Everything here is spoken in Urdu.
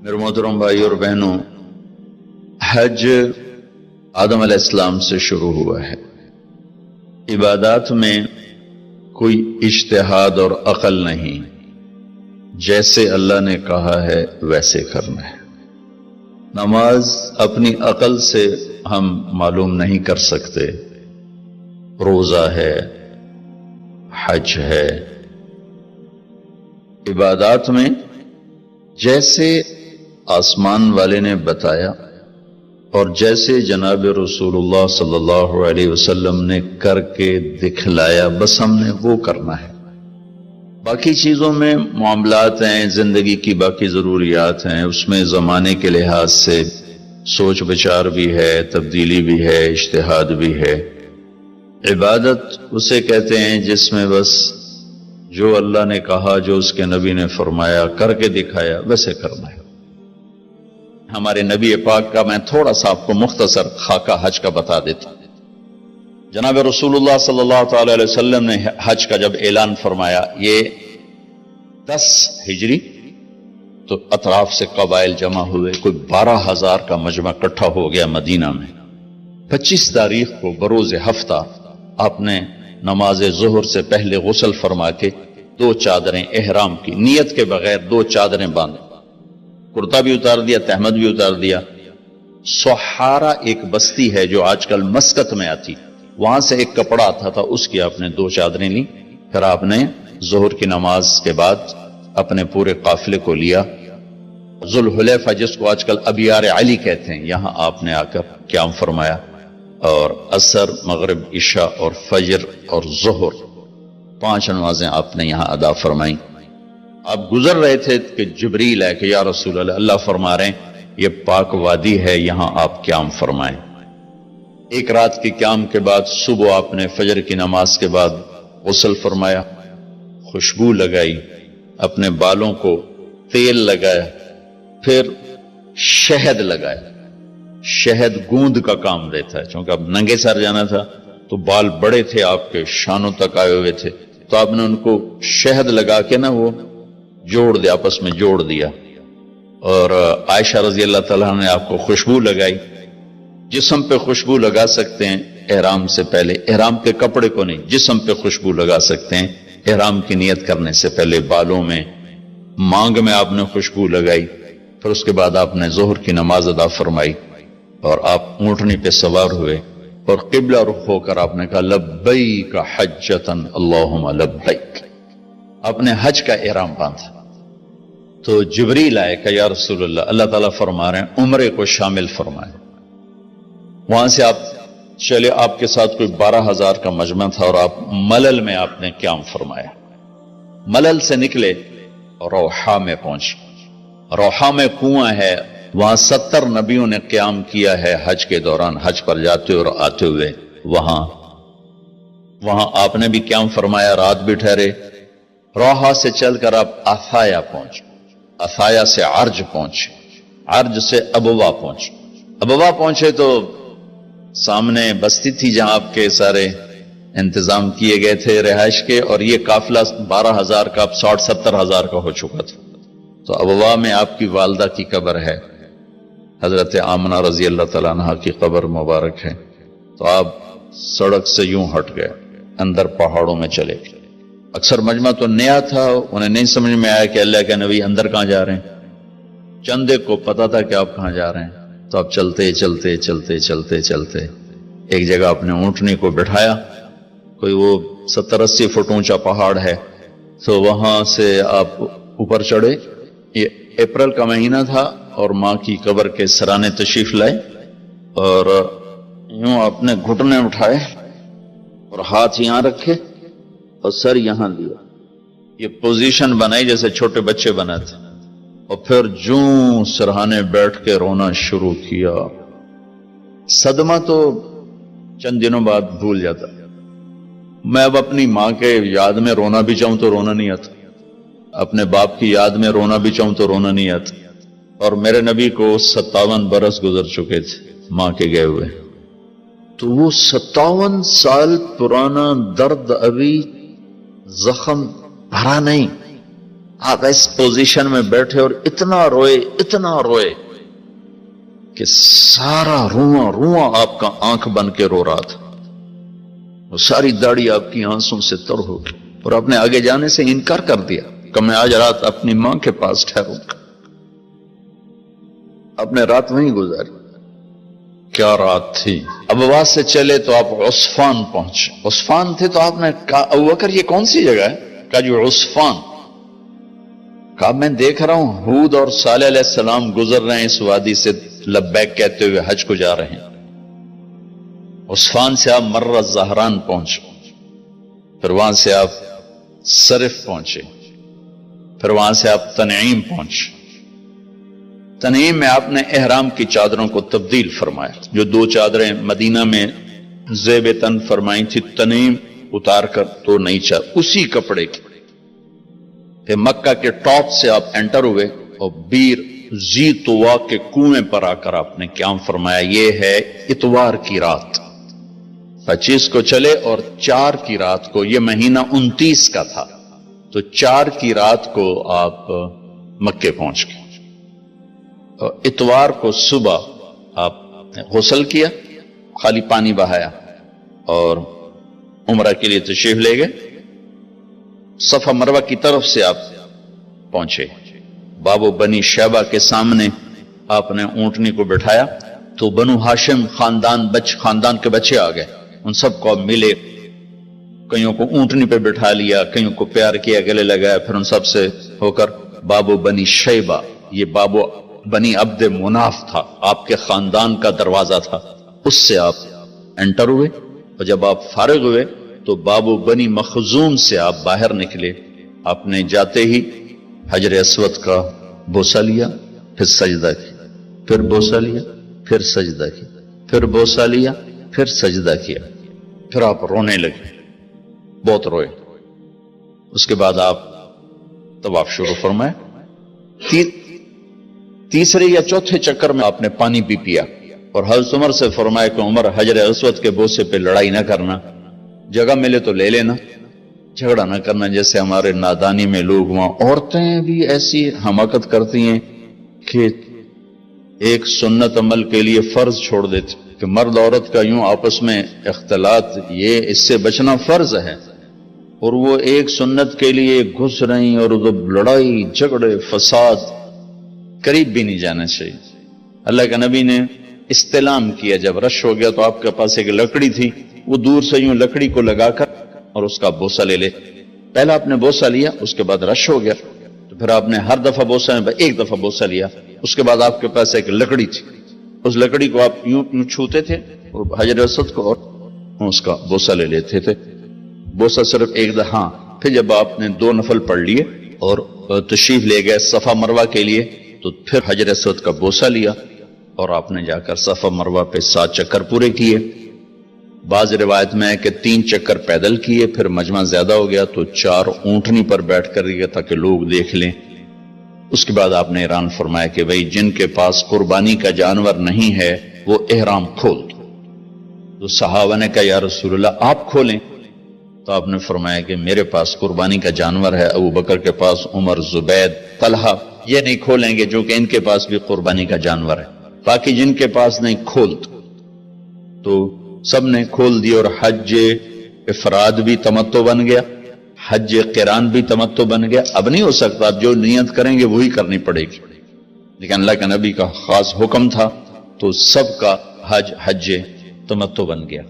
میرے محترم بھائی اور بہنوں، حج آدم علیہ السلام سے شروع ہوا ہے۔ عبادات میں کوئی اجتہاد اور عقل نہیں، جیسے اللہ نے کہا ہے ویسے کرنا ہے۔ نماز اپنی عقل سے ہم معلوم نہیں کر سکتے، روزہ ہے، حج ہے۔ عبادات میں جیسے آسمان والے نے بتایا اور جیسے جناب رسول اللہ صلی اللہ علیہ وسلم نے کر کے دکھلایا، بس ہم نے وہ کرنا ہے۔ باقی چیزوں میں معاملات ہیں، زندگی کی باقی ضروریات ہیں، اس میں زمانے کے لحاظ سے سوچ بچار بھی ہے، تبدیلی بھی ہے، اجتہاد بھی ہے۔ عبادت اسے کہتے ہیں جس میں بس جو اللہ نے کہا، جو اس کے نبی نے فرمایا، کر کے دکھایا، ویسے کرنا ہے۔ ہمارے نبی پاک کا میں تھوڑا سا آپ کو مختصر خاکہ حج کا بتا دیتا ہوں۔ جناب رسول اللہ صلی اللہ تعالی علیہ وسلم نے حج کا جب اعلان فرمایا، یہ 10 ہجری، تو اطراف سے قبائل جمع ہوئے، کوئی 12,000 کا مجمع اکٹھا ہو گیا مدینہ میں۔ 25 تاریخ کو بروز ہفتہ آپ نے نماز ظہر سے پہلے غسل فرما کے 2 چادریں احرام کی نیت کے بغیر 2 چادریں باندھ، کرتا بھی اتار دیا، تہمد بھی اتار دیا۔ سحارا ایک بستی ہے جو آج کل مسقط میں آتی، وہاں سے ایک کپڑا آتا تھا، اس کی آپ نے 2 چادریں لی۔ پھر آپ نے ظہر کی نماز کے بعد اپنے پورے قافلے کو لیا، ذوالحلیفہ جس کو آج کل ابیار علی کہتے ہیں، یہاں آپ نے آ کر قیام فرمایا، اور عصر، مغرب، عشاء اور فجر اور ظہر 5 نمازیں آپ نے یہاں ادا فرمائیں۔ آپ گزر رہے تھے کہ جبریل ہے کہ یا رسول اللہ، اللہ فرما رہے ہیں یہ پاک وادی ہے، یہاں آپ قیام فرمائیں۔ ایک رات کی قیام کے بعد صبح آپ نے فجر کی نماز کے بعد غسل فرمایا، خوشبو لگائی، اپنے بالوں کو تیل لگایا، پھر شہد لگایا۔ شہد گوند کا کام دیتا ہے، چونکہ اب ننگے سر جانا تھا تو بال بڑے تھے، آپ کے شانوں تک آئے ہوئے تھے، تو آپ نے ان کو شہد لگا کے نا وہ جوڑ دیا، آپس میں جوڑ دیا۔ اور عائشہ رضی اللہ تعالیٰ نے آپ کو خوشبو لگائی۔ جسم پہ خوشبو لگا سکتے ہیں احرام سے پہلے، احرام کے کپڑے کو نہیں، جسم پہ خوشبو لگا سکتے ہیں احرام کی نیت کرنے سے پہلے۔ بالوں میں، مانگ میں آپ نے خوشبو لگائی۔ پھر اس کے بعد آپ نے ظہر کی نماز ادا فرمائی اور آپ اونٹنی پہ سوار ہوئے اور قبلہ رخ ہو کر آپ نے کہا لبیک حجۃ اللہم لبیک۔ آپ نے حج کا احرام باندھا تو جبریل آئے کہ یا رسول اللہ، اللہ تعالیٰ فرما رہے ہیں عمرے کو شامل فرمائے۔ وہاں سے آپ چلے، آپ کے ساتھ کوئی 12,000 کا مجمع تھا، اور آپ ملل میں آپ نے قیام فرمایا۔ ملل سے نکلے اور روحا میں پہنچے۔ روحا میں کنواں ہے، وہاں 70 نبیوں نے قیام کیا ہے حج کے دوران، حج پر جاتے اور آتے ہوئے۔ وہاں آپ نے بھی قیام فرمایا، رات بھی ٹھہرے۔ روحا سے چل کر آپ افایا پہنچے، افایا سے عرج پہنچے، عرج سے ابوا پہنچے۔ ابوا پہنچے تو سامنے بستی تھی جہاں آپ کے سارے انتظام کیے گئے تھے رہائش کے، اور یہ قافلہ 12,000 کا اب 60-70,000 کا ہو چکا تھا۔ تو ابوا میں آپ کی والدہ کی قبر ہے، حضرت آمنہ رضی اللہ تعالیٰ عنہ کی قبر مبارک ہے۔ تو آپ سڑک سے یوں ہٹ گئے، اندر پہاڑوں میں چلے گئے۔ اکثر مجمع تو نیا تھا، انہیں نہیں سمجھ میں آیا کہ اللہ کے نبی اندر کہاں جا رہے ہیں۔ چندے کو پتا تھا کہ آپ کہاں جا رہے ہیں، تو آپ چلتے چلتے چلتے چلتے چلتے ایک جگہ آپ نے اونٹنی کو بٹھایا، کوئی وہ 70-80 فٹ اونچا پہاڑ ہے، تو وہاں سے آپ اوپر چڑھے۔ یہ اپریل کا مہینہ تھا اور ماں کی قبر کے سرانے تشریف لائے، اور یوں آپ نے گھٹنے اٹھائے اور ہاتھ یہاں رکھے اور سر یہاں لیا، یہ پوزیشن بنائی جیسے چھوٹے بچے بناتے، اور پھر جوں سرہانے بیٹھ کے رونا شروع کیا۔ صدمہ تو چند دنوں بعد بھول جاتا، میں اب اپنی ماں کے یاد میں رونا بھی چاہوں تو رونا نہیں آتا، اپنے باپ کی یاد میں رونا بھی چاہوں تو رونا نہیں آتا۔ اور میرے نبی کو 57 برس گزر چکے تھے ماں کے گئے ہوئے، تو وہ 57 سال پرانا درد ابھی زخم بھرا نہیں، آپ اس پوزیشن میں بیٹھے اور اتنا روئے کہ سارا رواں آپ کا آنکھ بن کے رو رہا تھا، وہ ساری داڑھی آپ کی آنسوں سے تر ہو گئی، اور آپ نے آگے جانے سے انکار کر دیا کہ میں آج رات اپنی ماں کے پاس ٹھہروں گا۔ آپ نے رات وہیں گزاری۔ کیا رات تھی! ابواس سے چلے تو آپ عصفان پہنچے، عصفان تھے تو آپ نے کہا ابوبکر یہ کون سی جگہ ہے؟ کہا جو عصفان۔ کہا میں دیکھ رہا ہوں ہود اور صالح علیہ السلام گزر رہے ہیں اس وادی سے، لبیک کہتے ہوئے حج کو جا رہے ہیں۔ عصفان سے آپ مرہ زہران پہنچے، پھر وہاں سے آپ صرف پہنچے، پھر وہاں سے آپ تنعیم پہنچے۔ تنعیم میں آپ نے احرام کی چادروں کو تبدیل فرمایا، جو 2 چادریں مدینہ میں زیب تن فرمائی تھی، تنعیم اتار کر 2 نئی چادر اسی کپڑے کی۔ پھر مکہ کے ٹاپ سے آپ انٹر ہوئے اور بیر زی طوا کے کنویں پر آ کر آپ نے قیام فرمایا۔ یہ ہے اتوار کی رات، 25 کو چلے اور 4 کی رات کو، یہ مہینہ 29 کا تھا، تو 4 کی رات کو آپ مکے پہنچ گئے۔ اور اتوار کو صبح آپ نے غسل کیا، خالی پانی بہایا اور عمرہ کے لیے تشریف لے گئے۔ صفا مروہ کی طرف سے آپ پہنچے، باب و بنی شیبہ کے سامنے آپ نے اونٹنی کو بٹھایا تو بنو ہاشم خاندان کے بچے آ گئے، ان سب کو ملے، کئیوں کو اونٹنی پہ بٹھا لیا، کئیوں کو پیار کیا، گلے لگایا، پھر ان سب سے ہو کر باب و بنی شیبہ، یہ باب و بنی عبد مناف تھا، آپ کے خاندان کا دروازہ تھا، اس سے آپ انٹر ہوئے، اور جب آپ فارغ ہوئے تو باب و بنی مخزوم سے آپ باہر نکلے۔ آپ نے جاتے ہی حجر اسود کا بوسہ لیا، پھر سجدہ کیا، پھر بوسہ لیا، پھر سجدہ کیا، پھر بوسہ لیا، پھر سجدہ کیا، پھر آپ رونے لگے، بہت روئے۔ اس کے بعد آپ طواف شروع فرمائے۔ تیسرے یا چوتھے چکر میں آپ نے پانی بھی پیا، اور حضرت عمر سے فرمایا کہ عمر حجر اسود کے بوسے پہ لڑائی نہ کرنا، جگہ ملے تو لے لینا، جھگڑا نہ کرنا، جیسے ہمارے نادانی میں لوگ وہاں عورتیں بھی ایسی حماقت کرتی ہیں کہ ایک سنت عمل کے لیے فرض چھوڑ دیتے کہ مرد عورت کا یوں آپس میں اختلاط، یہ اس سے بچنا فرض ہے، اور وہ ایک سنت کے لیے گھس رہی، اور لڑائی جھگڑے فساد، قریب بھی نہیں جانا چاہیے۔ اللہ کے نبی نے استلام کیا، جب رش ہو گیا تو آپ کے پاس ایک لکڑی تھی، وہ دور سے یوں لکڑی کو لگا کر اور اس کا بوسہ لے لے۔ پہلا آپ نے بوسہ لیا، اس کے بعد رش ہو گیا تو پھر آپ نے ہر دفعہ بوسہ میں ایک دفعہ بوسہ لیا، اس کے بعد آپ کے پاس ایک لکڑی تھی، اس لکڑی کو آپ یوں چھوتے تھے اور حجر اسود کو، اور اس کا بوسہ لے لیتے تھے۔ بوسہ صرف ایک دفعہ، پھر جب آپ نے 2 نفل پڑھ لیے اور تشریف لے گئے صفا مروہ کے لیے، تو پھر حجر اسود کا بوسہ لیا اور آپ نے جا کر صفا مروہ پہ 7 چکر پورے کیے۔ بعض روایت میں ہے کہ 3 چکر پیدل کیے، پھر مجمع زیادہ ہو گیا تو 4 اونٹنی پر بیٹھ کر گیا تاکہ لوگ دیکھ لیں۔ اس کے بعد آپ نے اعلان فرمایا کہ بھئی جن کے پاس قربانی کا جانور نہیں ہے وہ احرام کھول دو۔ تو صحابہ نے کہا یا رسول اللہ آپ کھولیں، تو آپ نے فرمایا کہ میرے پاس قربانی کا جانور ہے، ابو بکر کے پاس، عمر، زبید، طلحہ یہ نہیں کھولیں گے جو کہ ان کے پاس بھی قربانی کا جانور ہے، باقی جن کے پاس نہیں کھول دو۔ تو سب نے کھول دی، اور حج افراد بھی تمتع بن گیا، حج قران بھی تمتع بن گیا۔ اب نہیں ہو سکتا، اب جو نیت کریں گے وہی کرنی پڑے گی، لیکن اللہ کے نبی کا خاص حکم تھا تو سب کا حج تمتع بن گیا۔